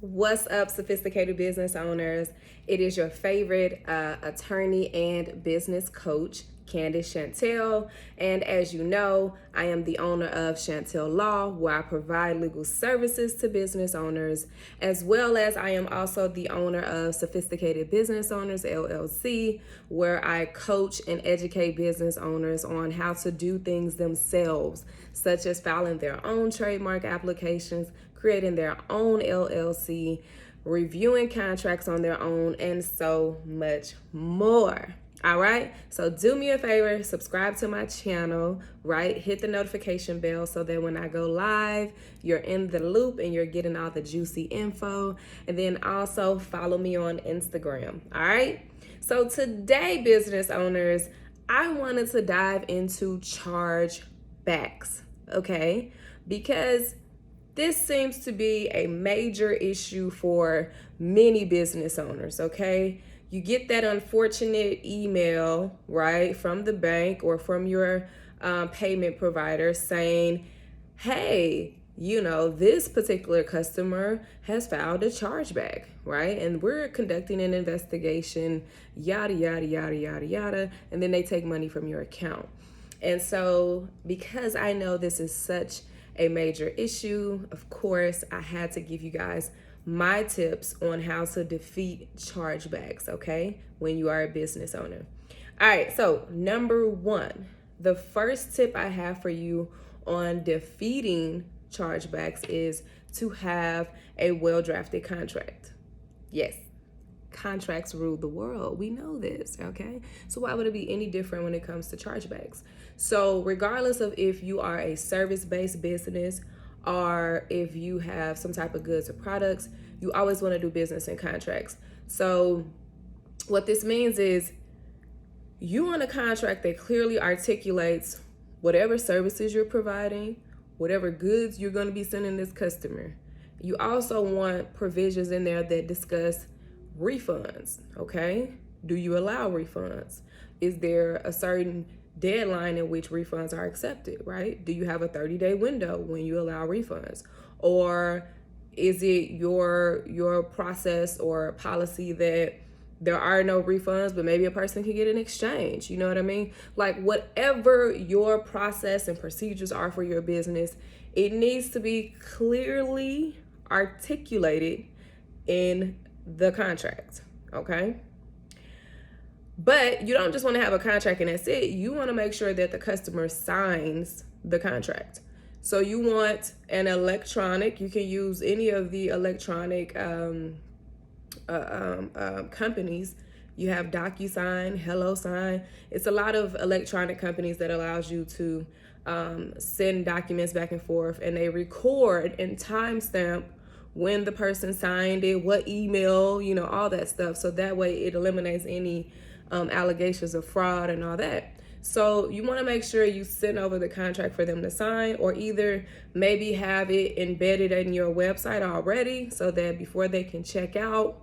What's up, sophisticated business owners? It is your favorite attorney and business coach, Candace Chantel. And as you know, I am the owner of Chantel Law, where I provide legal services to business owners, as well as I am also the owner of Sophisticated Business Owners, LLC, where I coach and educate business owners on how to do things themselves, such as filing their own trademark applications, creating their own LLC, reviewing contracts on their own, and so much more. All right, so do me a favor, subscribe to my channel, right? Hit the notification bell so that when I go live, you're in the loop and you're getting all the juicy info. And then also follow me on Instagram. All right, so today, business owners, I wanted to dive into chargebacks, okay? Because this seems to be a major issue for many business owners, okay? You get that unfortunate email, right, from the bank or from your payment provider saying, hey, this particular customer has filed a chargeback, right? And we're conducting an investigation, yada, yada, yada, yada, yada. And then they take money from your account. And so because I know this is such a major issue, of course, I had to give you guys my tips on how to defeat chargebacks, okay, when you are a business owner. All right, so number one, the first tip I have for you on defeating chargebacks is to have a well-drafted contract. Yes, contracts rule the world. We know this, okay? So why would it be any different when it comes to chargebacks? So regardless of if you are a service-based business or if you have some type of goods or products, you always want to do business in contracts. So what this means is you want a contract that clearly articulates whatever services you're providing, whatever goods you're going to be sending this customer. You also want provisions in there that discuss refunds, okay? Do you allow refunds? Is there a certain deadline in which refunds are accepted, right? Do you have a 30-day window when you allow refunds? Or is it your process or policy that there are no refunds, but maybe a person can get an exchange? You know what I mean? Like whatever your process and procedures are for your business, it needs to be clearly articulated in the contract, okay? But you don't just want to have a contract and that's it. You want to make sure that the customer signs the contract. So you want an electronic, you can use any of the electronic companies. You have DocuSign, HelloSign. It's a lot of electronic companies that allows you to send documents back and forth, and they record and timestamp when the person signed it, what email, all that stuff. So that way it eliminates any allegations of fraud and all that. So you want to make sure you send over the contract for them to sign, or either maybe have it embedded in your website already so that before they can check out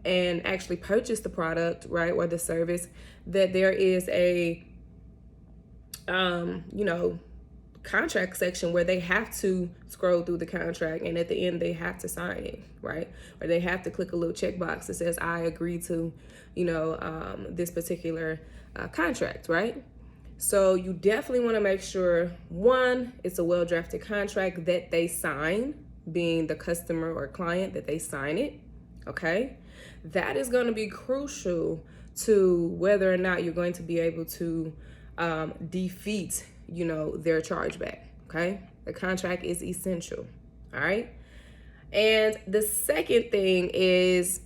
and actually purchase the product, right, or the service, that there is a, contract section where they have to scroll through the contract and at the end they have to sign it, right? Or they have to click a little checkbox that says, I agree to, this particular contract, right? So you definitely want to make sure, one, it's a well-drafted contract that they sign, being the customer or client, that they sign it, okay? That is going to be crucial to whether or not you're going to be able to defeat their chargeback, okay? The contract is essential, all right? And the second thing is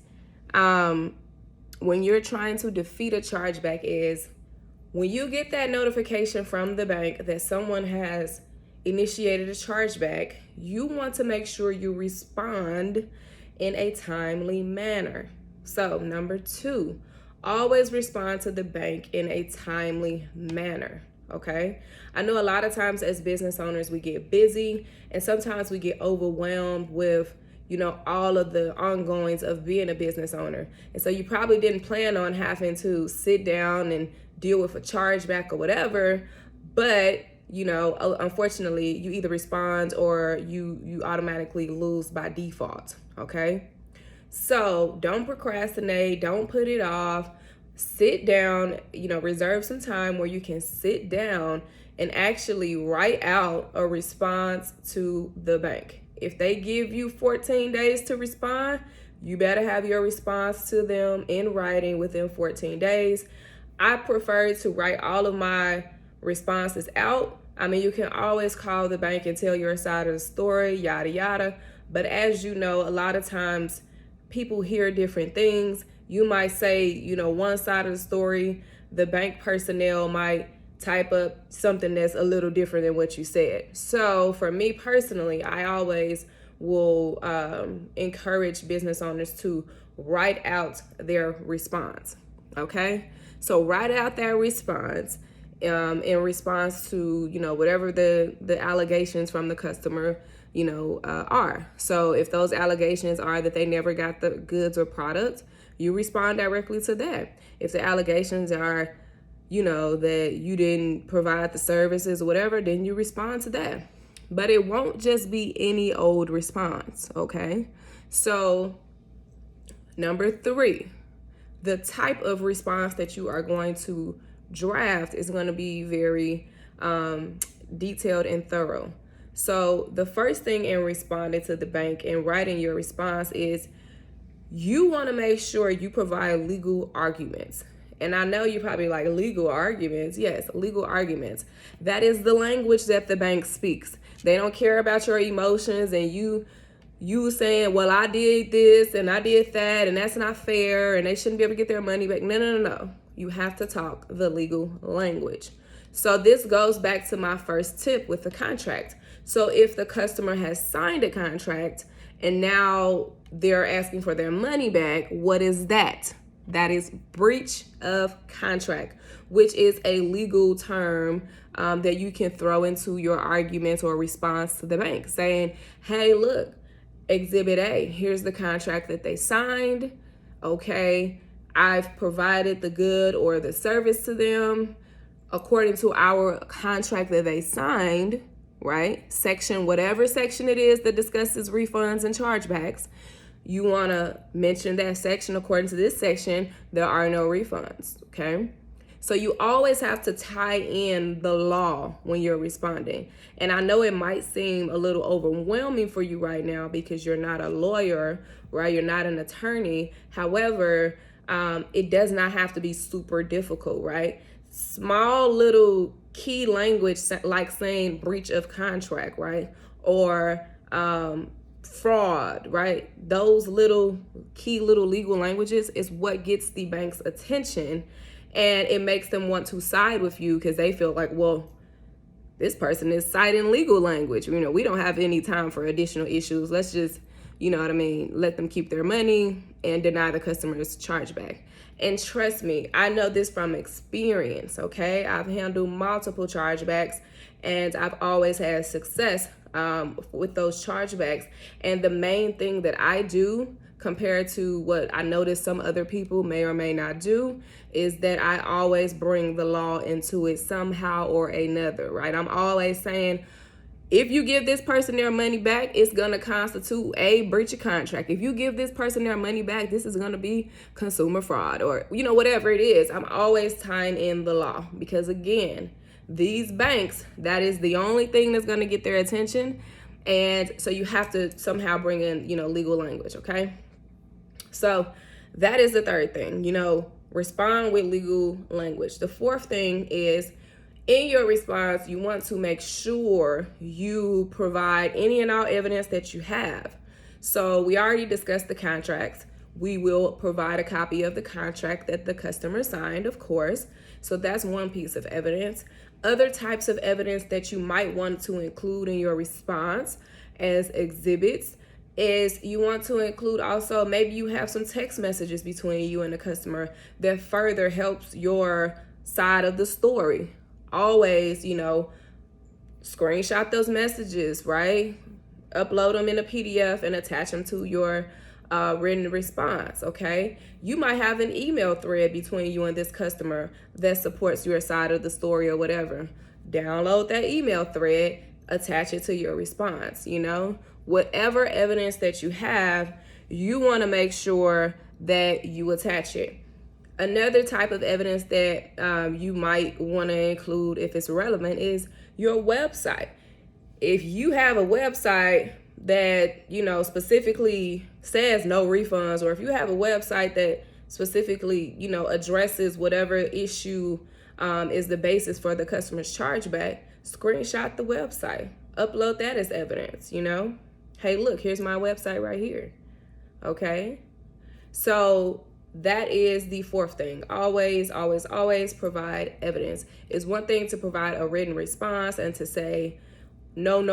when you're trying to defeat a chargeback is when you get that notification from the bank that someone has initiated a chargeback, you want to make sure you respond in a timely manner. So number two, always respond to the bank in a timely manner. Okay. I know a lot of times as business owners, we get busy and sometimes we get overwhelmed with, all of the ongoings of being a business owner. And so you probably didn't plan on having to sit down and deal with a chargeback or whatever, but unfortunately, you either respond or you automatically lose by default, okay? So don't procrastinate, don't put it off. Sit down, reserve some time where you can sit down and actually write out a response to the bank. If they give you 14 days to respond, you better have your response to them in writing within 14 days. I prefer to write all of my responses out. I mean, you can always call the bank and tell your side of the story, yada, yada. But as you know, a lot of times people hear different things. You might say, one side of the story, the bank personnel might type up something that's a little different than what you said. So for me personally, I always will encourage business owners to write out their response, okay? So write out that response in response to, whatever the allegations from the customer, are. So if those allegations are that they never got the goods or product, you respond directly to that. If the allegations are, that you didn't provide the services or whatever, then you respond to that. But it won't just be any old response, okay? So number 3, the type of response that you are going to draft is going to be very detailed and thorough. So the first thing in responding to the bank and writing your response is you want to make sure you provide legal arguments. And I know you're probably like, legal arguments? Yes, legal arguments. That is the language that the bank speaks. They don't care about your emotions and you saying, well, I did this and I did that and that's not fair and they shouldn't be able to get their money back. No. You have to talk the legal language. So this goes back to my first tip with the contract. So if the customer has signed a contract and now they're asking for their money back, what is that? That is breach of contract, which is a legal term that you can throw into your argument or response to the bank saying, hey, look, Exhibit A, here's the contract that they signed. Okay, I've provided the good or the service to them according to our contract that they signed, right? Whatever section it is that discusses refunds and chargebacks, you want to mention that section. According to this section, there are no refunds, okay? So you always have to tie in the law when you're responding. And I know it might seem a little overwhelming for you right now because you're not a lawyer, right? You're not an attorney. However, it does not have to be super difficult, right? Small little key language like saying breach of contract, right? Or fraud, right? Those little key legal languages is what gets the bank's attention, and it makes them want to side with you because they feel like, well, this person is citing legal language. We don't have any time for additional issues. Let's just, let them keep their money and deny the customer's chargeback. And trust me, I know this from experience, okay? I've handled multiple chargebacks and I've always had success with those chargebacks. And the main thing that I do compared to what I notice some other people may or may not do is that I always bring the law into it somehow or another, right? I'm always saying, if you give this person their money back, it's going to constitute a breach of contract. If you give this person their money back, this is going to be consumer fraud or, whatever it is. I'm always tying in the law because, again, these banks, that is the only thing that's going to get their attention. And so you have to somehow bring in, legal language, okay? So that is the third thing, respond with legal language. The fourth thing is, in your response, you want to make sure you provide any and all evidence that you have. So we already discussed the contracts. We will provide a copy of the contract that the customer signed, of course. So that's one piece of evidence. Other types of evidence that you might want to include in your response as exhibits is you want to include also, maybe you have some text messages between you and the customer that further helps your side of the story. Always, screenshot those messages, right? Upload them in a PDF and attach them to your written response, okay? You might have an email thread between you and this customer that supports your side of the story or whatever. download that email thread, attach it to your response. Whatever evidence that you have, you want to make sure that you attach it. Another type of evidence that you might want to include, if it's relevant, is your website. If you have a website that, specifically says no refunds, or if you have a website that specifically, addresses whatever issue is the basis for the customer's chargeback, screenshot the website, upload that as evidence. Hey, look, here's my website right here. Okay. So that is the fourth thing. Always, always, always provide evidence. It's one thing to provide a written response and to say, no,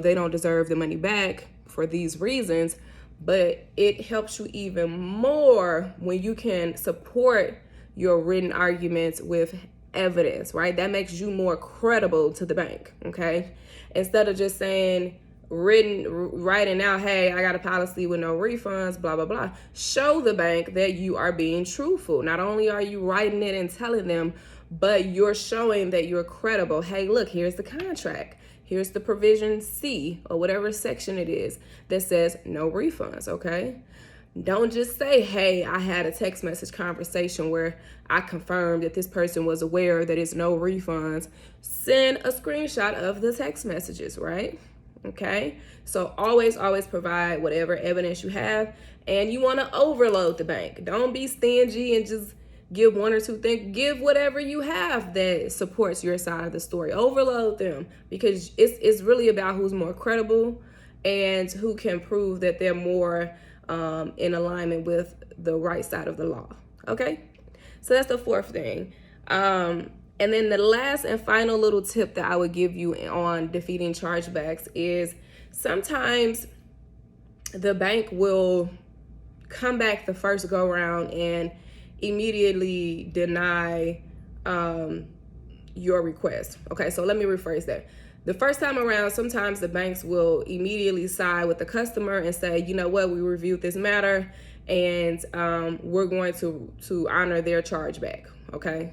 they don't deserve the money back for these reasons, but it helps you even more when you can support your written arguments with evidence, right? That makes you more credible to the bank, okay? Instead of just saying, writing out, hey, I got a policy with no refunds, blah, blah, blah. Show the bank that you are being truthful. Not only are you writing it and telling them, but you're showing that you're credible. Hey, look, here's the contract. Here's the provision C, or whatever section it is, that says no refunds, okay? Don't just say, hey, I had a text message conversation where I confirmed that this person was aware that it's no refunds. Send a screenshot of the text messages, right? Okay, so always provide whatever evidence you have, and you want to overload the bank. Don't be stingy and just give one or two things. Give whatever you have that supports your side of the story. Overload them, because it's really about who's more credible and who can prove that they're more in alignment with the right side of the law. Okay, so that's the fourth thing. And then the last and final little tip that I would give you on defeating chargebacks is sometimes the bank will come back the first go round and immediately deny your request. Okay, so let me rephrase that. The first time around, sometimes the banks will immediately side with the customer and say, you know what, we reviewed this matter and we're going to honor their chargeback. Okay.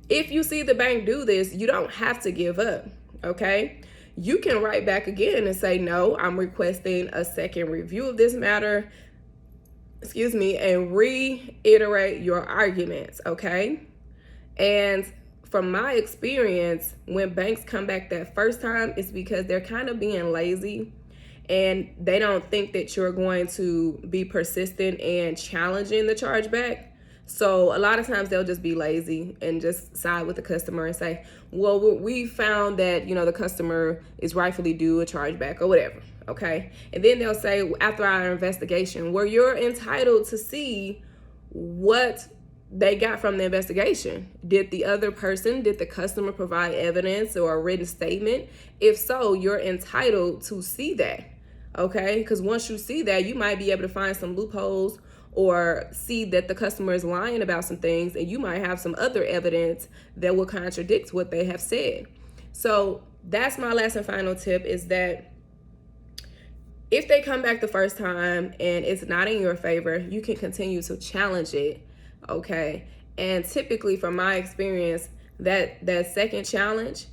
If you see the bank do this, you don't have to give up, okay? You can write back again and say, no, I'm requesting a second review of this matter, and reiterate your arguments, okay? And from my experience, when banks come back that first time, it's because they're kind of being lazy and they don't think that you're going to be persistent and challenging the chargeback. So a lot of times they'll just be lazy and just side with the customer and say, well, we found that, the customer is rightfully due a chargeback or whatever, okay? And then they'll say, after our investigation, well, you're entitled to see what they got from the investigation. Did the customer provide evidence or a written statement? If so, you're entitled to see that, okay? Because once you see that, you might be able to find some loopholes or see that the customer is lying about some things, and you might have some other evidence that will contradict what they have said. So that's my last and final tip, is that if they come back the first time and it's not in your favor, you can continue to challenge it, okay? And typically, from my experience, that second challenge,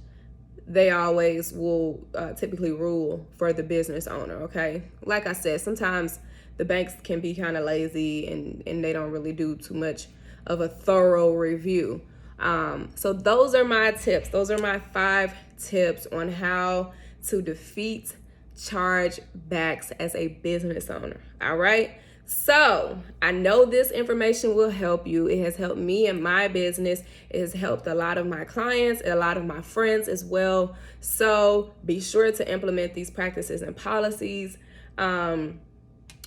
they always will typically rule for the business owner, okay? Like I said, sometimes the banks can be kind of lazy and they don't really do too much of a thorough review. So those are my tips. Those are my 5 tips on how to defeat chargebacks as a business owner. All right. So I know this information will help you. It has helped me in my business. It has helped a lot of my clients, a lot of my friends as well. So be sure to implement these practices and policies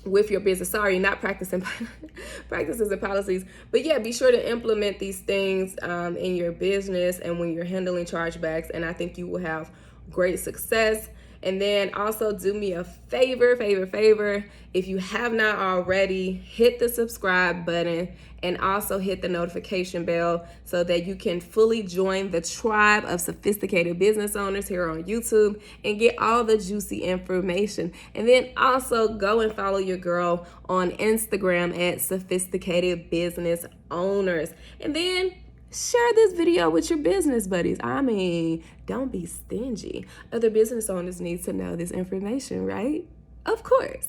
with your business. Sorry, not practices and policies, but yeah, be sure to implement these things in your business and when you're handling chargebacks, and I think you will have great success. And then also do me a favor. If you have not already, hit the subscribe button and also hit the notification bell so that you can fully join the tribe of sophisticated business owners here on YouTube and get all the juicy information. And then also go and follow your girl on Instagram at Sophisticated Business Owners. And then share this video with your business buddies. I mean, don't be stingy. Other business owners need to know this information, right? Of course.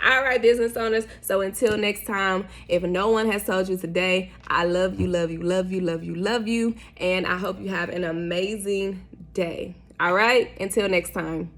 All right, business owners. So until next time, if no one has told you today, I love you, love you, love you, love you, love you. And I hope you have an amazing day. All right, until next time.